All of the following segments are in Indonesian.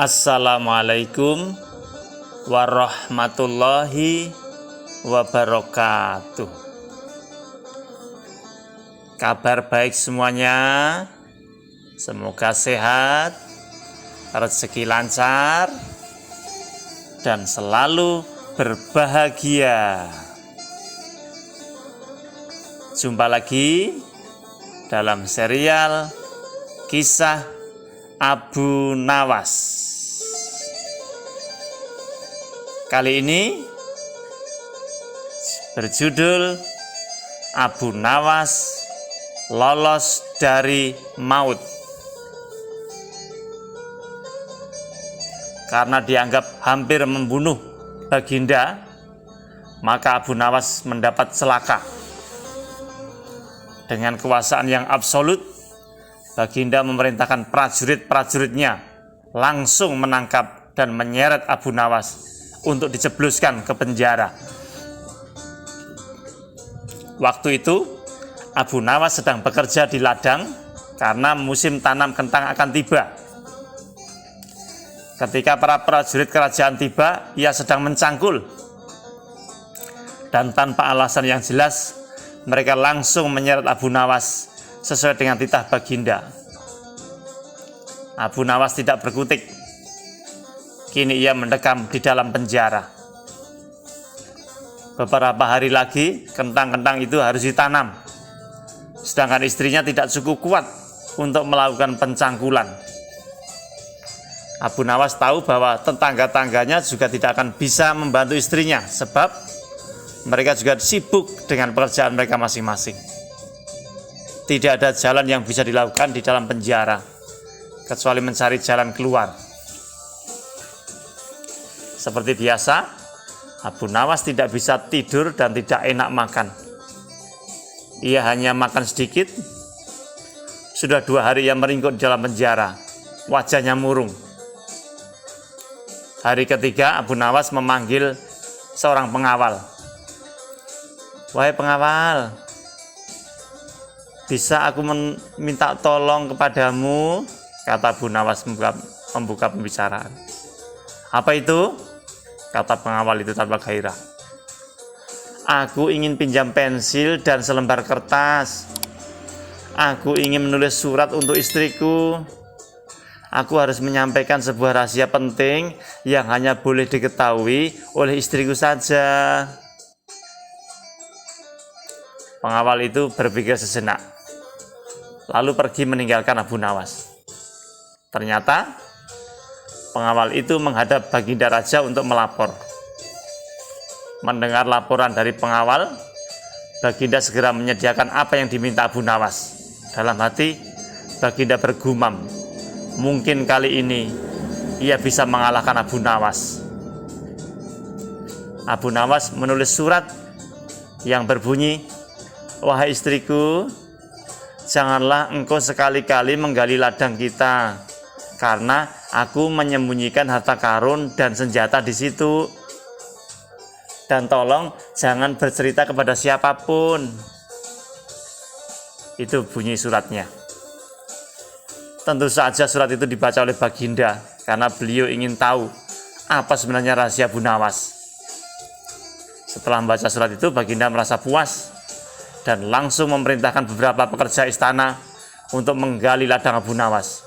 Assalamualaikum warahmatullahi wabarakatuh. Kabar baik semuanya. Semoga sehat, rezeki lancar, dan selalu berbahagia. Jumpa lagi dalam serial kisah Abu Nawas. Kali ini berjudul Abu Nawas lolos dari maut. Karena dianggap hampir membunuh Baginda, maka Abu Nawas mendapat celaka. Dengan kekuasaan yang absolut, Baginda memerintahkan prajurit-prajuritnya langsung menangkap dan menyeret Abu Nawas untuk dijebloskan ke penjara. Waktu itu Abu Nawas sedang bekerja di ladang karena musim tanam kentang akan tiba. Ketika para prajurit kerajaan tiba, ia sedang mencangkul. Dan tanpa alasan yang jelas, mereka langsung menyeret Abu Nawas sesuai dengan titah Baginda. Abu Nawas tidak berkutik. Kini ia mendekam di dalam penjara. Beberapa hari lagi kentang-kentang itu harus ditanam. Sedangkan istrinya tidak cukup kuat untuk melakukan pencangkulan. Abu Nawas tahu bahwa tetangga-tangganya juga tidak akan bisa membantu istrinya, sebab mereka juga sibuk dengan pekerjaan mereka masing-masing. Tidak ada jalan yang bisa dilakukan di dalam penjara, kecuali mencari jalan keluar. Seperti biasa, Abu Nawas tidak bisa tidur dan tidak enak makan. Ia hanya makan sedikit. Sudah 2 hari ia meringkuk di dalam penjara, wajahnya murung. Hari ketiga, Abu Nawas memanggil seorang pengawal. "Wahai pengawal, bisa aku minta tolong kepadamu?" kata Abu Nawas membuka pembicaraan. "Apa itu?" kata pengawal itu tanpa gairah. "Aku ingin pinjam pensil dan selembar kertas. Aku ingin menulis surat untuk istriku. Aku harus menyampaikan sebuah rahasia penting yang hanya boleh diketahui oleh istriku saja." Pengawal itu berpikir sejenak, lalu pergi meninggalkan Abu Nawas. Ternyata pengawal itu menghadap Baginda Raja untuk melapor. Mendengar laporan dari pengawal, Baginda segera menyediakan apa yang diminta Abu Nawas. Dalam hati, Baginda bergumam, mungkin kali ini ia bisa mengalahkan Abu Nawas. Abu Nawas menulis surat yang berbunyi, "Wahai istriku, janganlah engkau sekali-kali menggali ladang kita, karena aku menyembunyikan harta karun dan senjata di situ. Dan tolong jangan bercerita kepada siapapun." Itu bunyi suratnya. Tentu saja surat itu dibaca oleh Baginda karena beliau ingin tahu apa sebenarnya rahasia Abu Nawas. Setelah membaca surat itu, Baginda merasa puas dan langsung memerintahkan beberapa pekerja istana untuk menggali ladang Abu Nawas.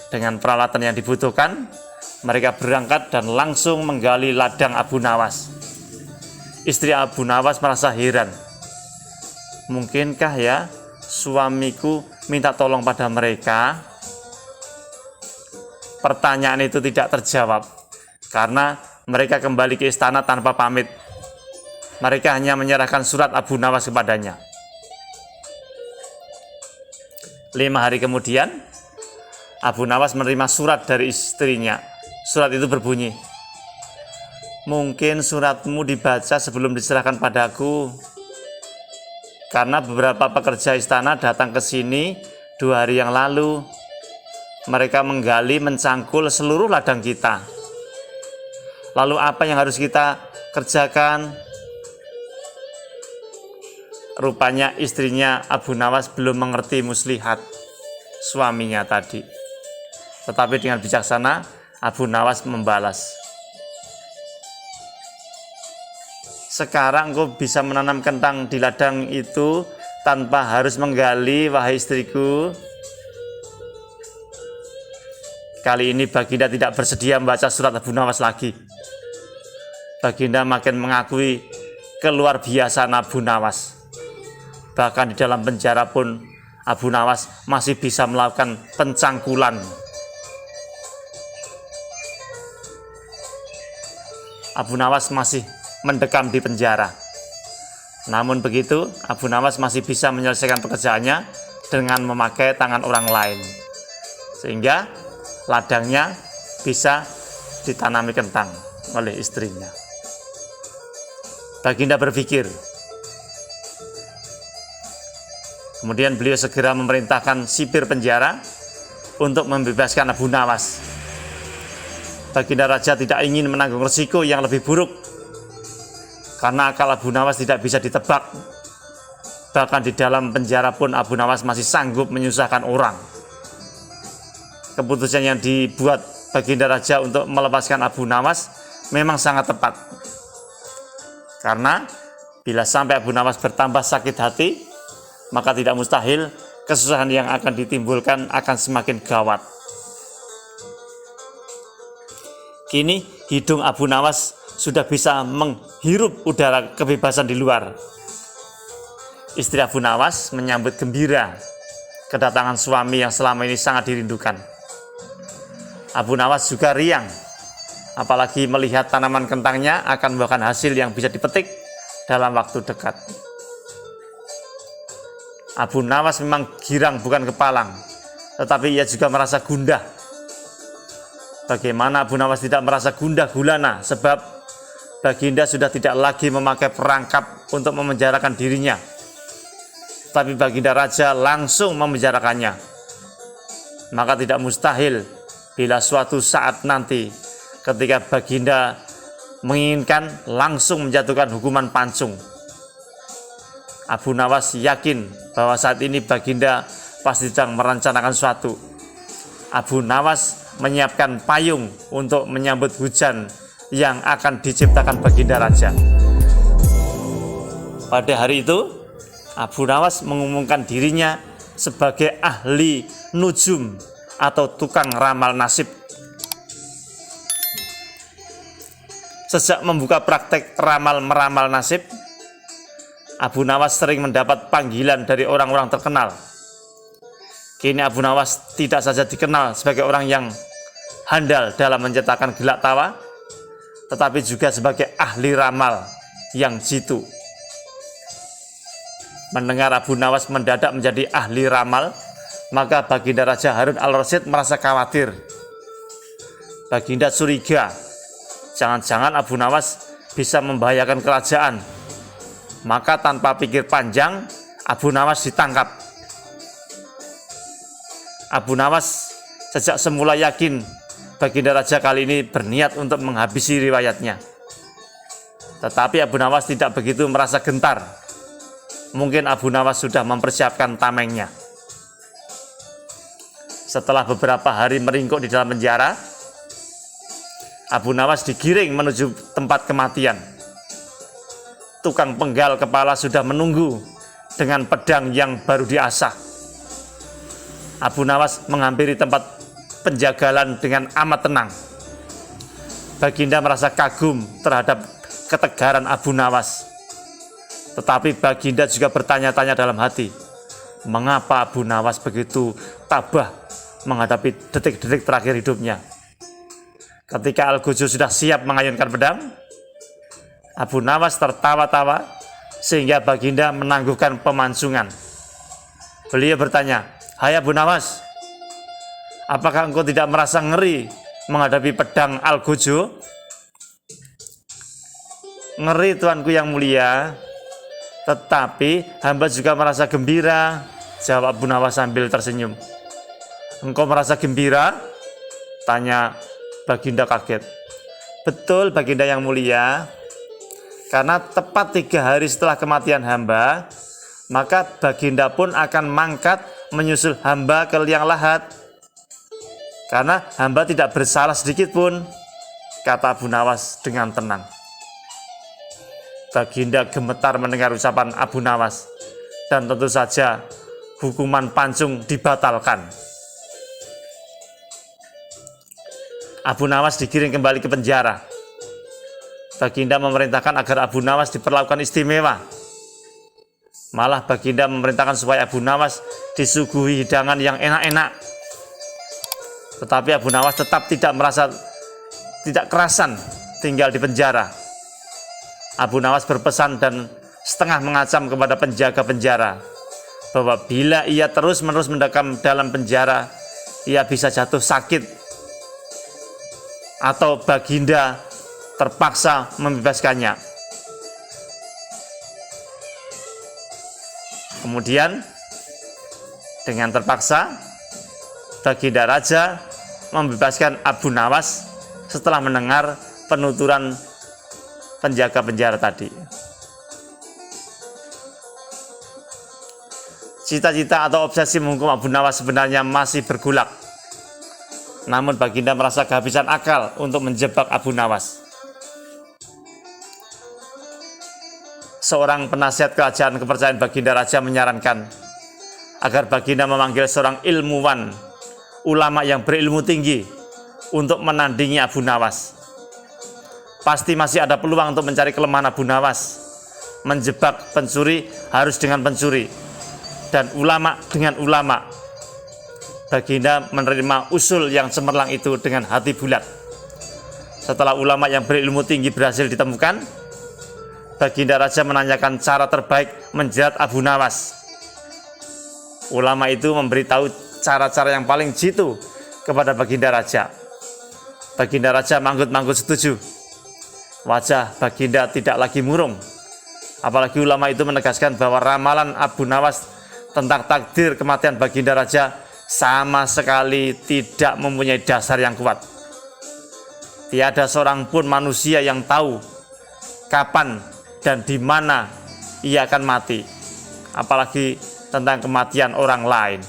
Dengan peralatan yang dibutuhkan, mereka berangkat dan langsung menggali ladang Abu Nawas. Istri Abu Nawas merasa heran. Mungkinkah ya suamiku minta tolong pada mereka? Pertanyaan itu tidak terjawab karena mereka kembali ke istana tanpa pamit. Mereka hanya menyerahkan surat Abu Nawas kepadanya. 5 hari kemudian, Abu Nawas menerima surat dari istrinya. Surat itu berbunyi, "Mungkin suratmu dibaca sebelum diserahkan padaku. Karena beberapa pekerja istana datang ke sini 2 hari yang lalu. Mereka menggali, mencangkul seluruh ladang kita. Lalu apa yang harus kita kerjakan?" Rupanya istrinya Abu Nawas belum mengerti muslihat suaminya tadi. Tetapi dengan bijaksana, Abu Nawas membalas, sekarang engkau bisa menanam kentang di ladang itu tanpa harus menggali, wahai istriku. Kali ini Baginda tidak bersedia membaca surat Abu Nawas lagi. Baginda makin mengakui keluar biasaan Abu Nawas. Bahkan di dalam penjara pun Abu Nawas masih bisa melakukan pencangkulan. Abu Nawas masih mendekam di penjara. Namun begitu, Abu Nawas masih bisa menyelesaikan pekerjaannya dengan memakai tangan orang lain, sehingga ladangnya bisa ditanami kentang oleh istrinya. Baginda berpikir. Kemudian beliau segera memerintahkan sipir penjara untuk membebaskan Abu Nawas. Baginda Raja tidak ingin menanggung resiko yang lebih buruk, karena akal Abu Nawas tidak bisa ditebak. Bahkan di dalam penjara pun Abu Nawas masih sanggup menyusahkan orang. Keputusan yang dibuat Baginda Raja untuk melepaskan Abu Nawas memang sangat tepat. Karena bila sampai Abu Nawas bertambah sakit hati, maka tidak mustahil kesusahan yang akan ditimbulkan akan semakin gawat. Kini hidung Abu Nawas sudah bisa menghirup udara kebebasan di luar. Istri Abu Nawas menyambut gembira kedatangan suami yang selama ini sangat dirindukan. Abu Nawas juga riang, apalagi melihat tanaman kentangnya akan membuahkan hasil yang bisa dipetik dalam waktu dekat. Abu Nawas memang girang bukan kepalang, tetapi ia juga merasa gundah. Bagaimana Abu Nawas tidak merasa gundah gulana, sebab Baginda sudah tidak lagi memakai perangkap untuk memenjarakan dirinya, tapi Baginda Raja langsung memenjarakannya. Maka tidak mustahil bila suatu saat nanti ketika Baginda menginginkan langsung menjatuhkan hukuman pancung. Abu Nawas yakin bahwa saat ini Baginda pasti sedang merencanakan sesuatu. Abu Nawas menyiapkan payung untuk menyambut hujan yang akan diciptakan Baginda Raja. Pada hari itu, Abu Nawas mengumumkan dirinya sebagai ahli nujum atau tukang ramal nasib. Sejak membuka praktek ramal-meramal nasib, Abu Nawas sering mendapat panggilan dari orang-orang terkenal. Kini Abu Nawas tidak saja dikenal sebagai orang yang handal dalam menciptakan gelak tawa, tetapi juga sebagai ahli ramal yang jitu. Mendengar Abu Nawas mendadak menjadi ahli ramal, maka Baginda Raja Harun al-Rasyid merasa khawatir. Baginda curiga, jangan-jangan Abu Nawas bisa membahayakan kerajaan. Maka tanpa pikir panjang, Abu Nawas ditangkap. Abu Nawas sejak semula yakin Baginda Raja kali ini berniat untuk menghabisi riwayatnya. Tetapi Abu Nawas tidak begitu merasa gentar. Mungkin Abu Nawas sudah mempersiapkan tamengnya. Setelah beberapa hari meringkuk di dalam penjara, Abu Nawas digiring menuju tempat kematian. Tukang penggal kepala sudah menunggu dengan pedang yang baru diasah. Abu Nawas menghampiri tempat penjagalan dengan amat tenang. Baginda merasa kagum terhadap ketegaran Abu Nawas. Tetapi Baginda juga bertanya-tanya dalam hati, mengapa Abu Nawas begitu tabah menghadapi detik-detik terakhir hidupnya. Ketika Algojo sudah siap mengayunkan pedang, Abu Nawas tertawa-tawa sehingga Baginda menangguhkan pemansungan. Beliau bertanya, "Hai Abu Nawas, apakah engkau tidak merasa ngeri menghadapi pedang Algojo?" "Ngeri tuanku yang mulia, tetapi hamba juga merasa gembira," jawab Abu Nawas sambil tersenyum. "Engkau merasa gembira?" tanya Baginda kaget. "Betul Baginda yang mulia, karena tepat 3 hari setelah kematian hamba, maka Baginda pun akan mangkat menyusul hamba ke liang lahat." Karena hamba tidak bersalah sedikit pun, kata Abu Nawas dengan tenang. Baginda gemetar mendengar ucapan Abu Nawas, dan tentu saja hukuman pancung dibatalkan. Abu Nawas digiring kembali ke penjara. Baginda memerintahkan agar Abu Nawas diperlakukan istimewa. Malah Baginda memerintahkan supaya Abu Nawas disuguhi hidangan yang enak-enak. Tetapi Abu Nawas tetap tidak kerasan tinggal di penjara. Abu Nawas berpesan dan setengah mengacam kepada penjaga penjara bahwa bila ia terus-menerus mendekam dalam penjara, ia bisa jatuh sakit atau Baginda terpaksa membebaskannya. Kemudian dengan terpaksa Baginda Raja membebaskan Abu Nawas setelah mendengar penuturan penjaga penjara tadi. Cita-cita atau obsesi menghukum Abu Nawas sebenarnya masih bergolak. Namun Baginda merasa kehabisan akal untuk menjebak Abu Nawas. Seorang penasihat kerajaan kepercayaan Baginda Raja menyarankan agar Baginda memanggil seorang ilmuwan, ulama yang berilmu tinggi untuk menandingi Abu Nawas. Pasti masih ada peluang untuk mencari kelemahan Abu Nawas. Menjebak pencuri harus dengan pencuri, dan ulama dengan ulama. Baginda menerima usul yang cemerlang itu dengan hati bulat. Setelah ulama yang berilmu tinggi berhasil ditemukan, Baginda Raja menanyakan cara terbaik menjerat Abu Nawas. Ulama itu memberitahu cara-cara yang paling jitu kepada Baginda Raja. Baginda Raja manggut-manggut setuju. Wajah Baginda tidak lagi murung. Apalagi ulama itu menegaskan bahwa ramalan Abu Nawas tentang takdir kematian Baginda Raja sama sekali tidak mempunyai dasar yang kuat. Tiada seorang pun manusia yang tahu kapan dan di mana ia akan mati, apalagi tentang kematian orang lain.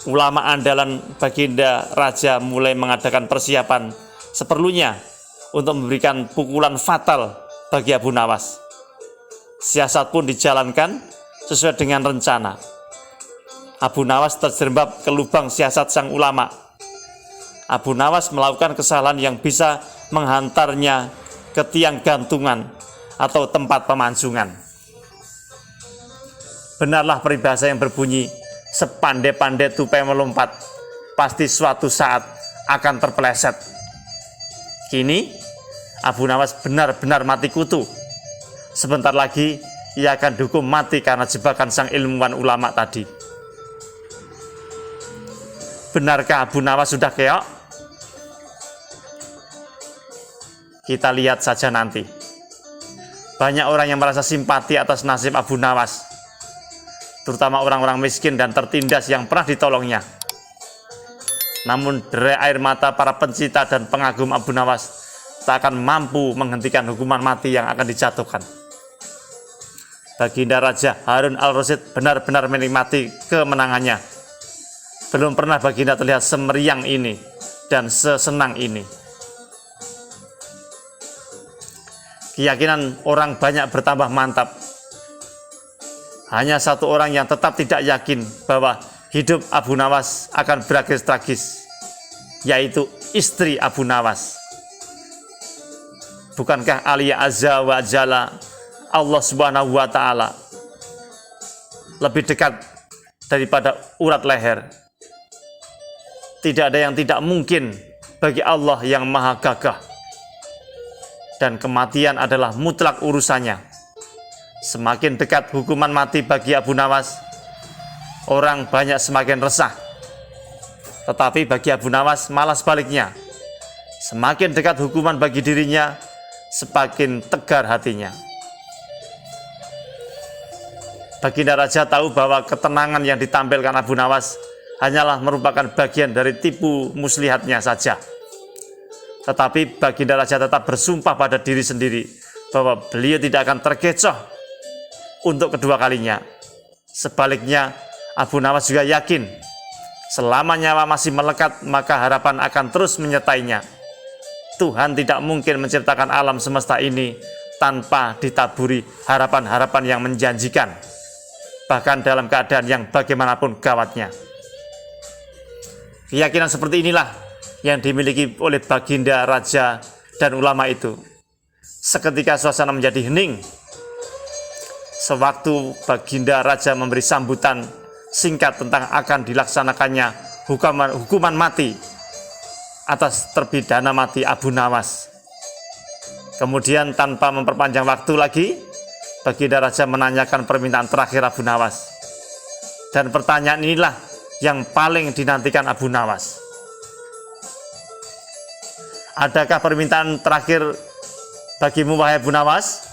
Ulama andalan Baginda Raja mulai mengadakan persiapan seperlunya untuk memberikan pukulan fatal bagi Abu Nawas. Siasat pun dijalankan sesuai dengan rencana. Abu Nawas terjerembab ke lubang siasat sang ulama. Abu Nawas melakukan kesalahan yang bisa menghantarnya ke tiang gantungan atau tempat pemansungan. Benarlah peribahasa yang berbunyi, sepandai-pandai tupai melompat, pasti suatu saat akan terpeleset. Kini Abu Nawas benar-benar mati kutu. Sebentar lagi ia akan dihukum mati karena jebakan sang ilmuwan ulama tadi. Benarkah Abu Nawas sudah keok? Kita lihat saja nanti. Banyak orang yang merasa simpati atas nasib Abu Nawas, terutama orang-orang miskin dan tertindas yang pernah ditolongnya. Namun derai air mata para pencinta dan pengagum Abu Nawas tak akan mampu menghentikan hukuman mati yang akan dijatuhkan. Baginda Raja Harun al-Rasyid benar-benar menikmati kemenangannya. Belum pernah Baginda terlihat semeriang ini dan sesenang ini. Keyakinan orang banyak bertambah mantap. Hanya satu orang yang tetap tidak yakin bahwa hidup Abu Nawas akan berakhir tragis, yaitu istri Abu Nawas. Bukankah Aliyah Azza wa Jalla, Allah Subhanahu wa Ta'ala, lebih dekat daripada urat leher? Tidak ada yang tidak mungkin bagi Allah yang maha gagah. Dan kematian adalah mutlak urusannya. Semakin dekat hukuman mati bagi Abu Nawas, orang banyak semakin resah. Tetapi bagi Abu Nawas malah sebaliknya. Semakin dekat hukuman bagi dirinya, semakin tegar hatinya. Baginda Raja tahu bahwa ketenangan yang ditampilkan Abu Nawas hanyalah merupakan bagian dari tipu muslihatnya saja. Tetapi Baginda Raja tetap bersumpah pada diri sendiri bahwa beliau tidak akan terkecoh untuk kedua kalinya. Sebaliknya, Abu Nawas juga yakin Selama nyawa masih melekat, maka harapan akan terus menyertainya. Tuhan tidak mungkin menciptakan alam semesta ini tanpa ditaburi harapan-harapan yang menjanjikan, bahkan dalam keadaan yang bagaimanapun gawatnya. Keyakinan seperti inilah yang dimiliki oleh baginda raja dan ulama itu. Seketika suasana menjadi hening. Sewaktu baginda raja memberi sambutan singkat tentang akan dilaksanakannya hukuman mati atas terpidana mati Abu Nawas. Kemudian tanpa memperpanjang waktu lagi, baginda raja menanyakan permintaan terakhir Abu Nawas. Dan pertanyaan inilah yang paling dinantikan Abu Nawas. Adakah permintaan terakhir bagimu, wahai Abu Nawas?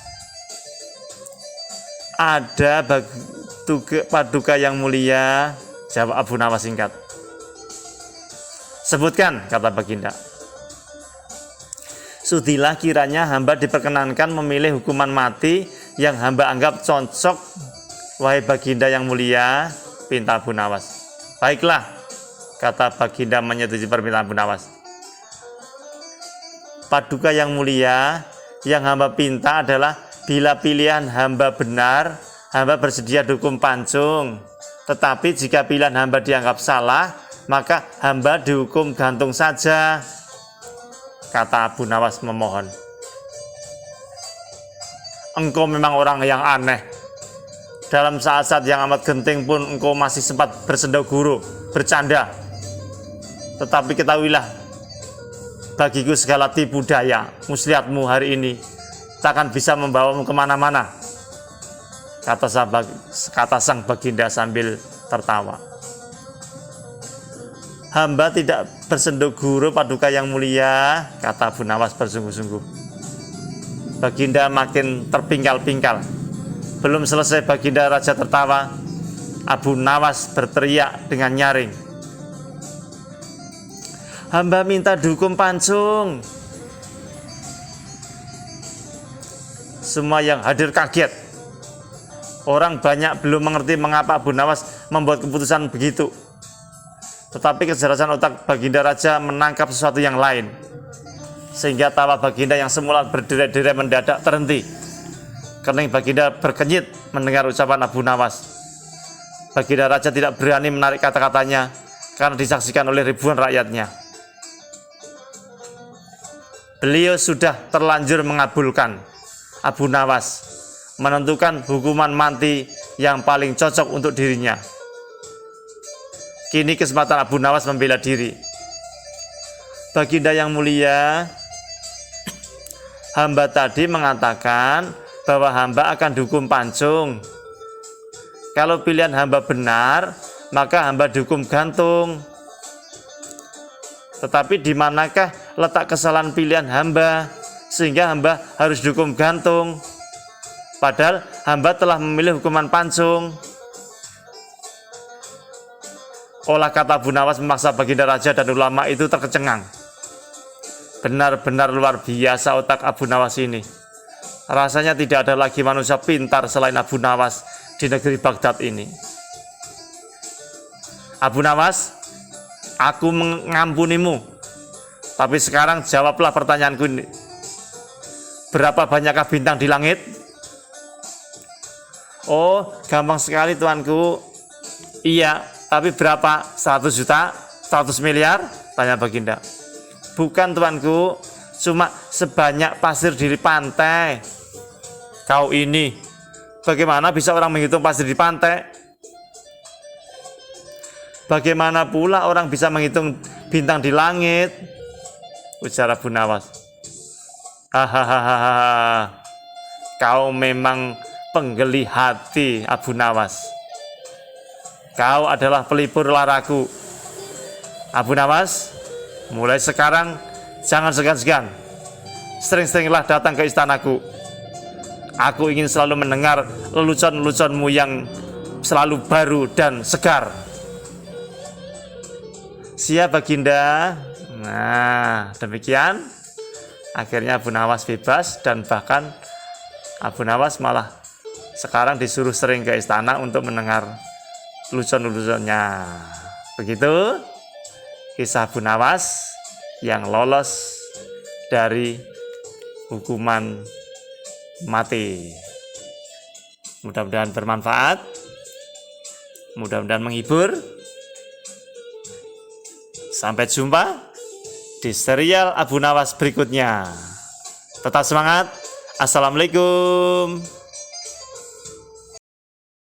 Ada, Paduka yang mulia, jawab Abu Nawas singkat. Sebutkan, kata baginda. Sudilah kiranya hamba diperkenankan memilih hukuman mati yang hamba anggap cocok, wahai baginda yang mulia, pinta Abu Nawas. Baiklah, kata baginda menyetujui permintaan Abu Nawas. Paduka yang mulia, yang hamba pinta adalah bila pilihan hamba benar, hamba bersedia dukung pancung. Tetapi jika pilihan hamba dianggap salah, maka hamba dihukum gantung saja, kata Abu Nawas memohon. Engkau memang orang yang aneh. Dalam saat-saat yang amat genting pun engkau masih sempat bersendau guru, bercanda. Tetapi ketahuilah, bagiku segala tipu daya muslihatmu hari ini takkan bisa membawamu kemana-mana, kata sang baginda sambil tertawa. Hamba tidak bersendau guru, Paduka yang mulia, kata Abu Nawas bersungguh-sungguh. Baginda makin terpingkal-pingkal. Belum selesai baginda raja tertawa, Abu Nawas berteriak dengan nyaring. Hamba minta dukung pancung. Semua yang hadir kaget. Orang banyak belum mengerti mengapa Abu Nawas membuat keputusan begitu. Tetapi kecerdasan otak baginda raja menangkap sesuatu yang lain, sehingga tawa baginda yang semula berderai-derai mendadak terhenti. Kening baginda berkenyit mendengar ucapan Abu Nawas. Baginda raja tidak berani menarik kata-katanya karena disaksikan oleh ribuan rakyatnya. Beliau sudah terlanjur mengabulkan Abu Nawas menentukan hukuman mati yang paling cocok untuk dirinya. Kini kesempatan Abu Nawas membela diri. Baginda yang mulia, hamba tadi mengatakan bahwa hamba akan dukung pancung. Kalau pilihan hamba benar, maka hamba dukung gantung. Tetapi di manakah letak kesalahan pilihan hamba sehingga hamba harus dukung gantung? Padahal hamba telah memilih hukuman pancung. Olah kata Abu Nawas memaksa baginda raja dan ulama itu terkecengang. Benar-benar luar biasa otak Abu Nawas ini. Rasanya tidak ada lagi manusia pintar selain Abu Nawas di negeri Baghdad ini. Abu Nawas, aku mengampunimu. Tapi sekarang jawablah pertanyaanku ini. Berapa banyakkah bintang di langit? Oh, gampang sekali tuanku. Iya, tapi berapa? 100 juta? 100 miliar? Tanya baginda. Bukan tuanku, cuma sebanyak pasir di pantai. Kau ini, bagaimana bisa orang menghitung pasir di pantai? Bagaimana pula orang bisa menghitung bintang di langit? Ujar Abu Nawas. Hahaha, kau memang penggeli hati, Abu Nawas. Kau adalah pelipur laraku. Abu Nawas, mulai sekarang jangan segan-segan. Sering-seringlah datang ke istanaku. Aku ingin selalu mendengar lelucon-leluconmu yang selalu baru dan segar. Siap baginda. Nah, demikian. Akhirnya Abu Nawas bebas dan bahkan Abu Nawas malah sekarang disuruh sering ke istana untuk mendengar lelucon-leluconnya. Begitu kisah Abu Nawas yang lolos dari hukuman mati. Mudah-mudahan bermanfaat, mudah-mudahan menghibur. Sampai jumpa di serial Abu Nawas berikutnya. Tetap semangat. Assalamualaikum.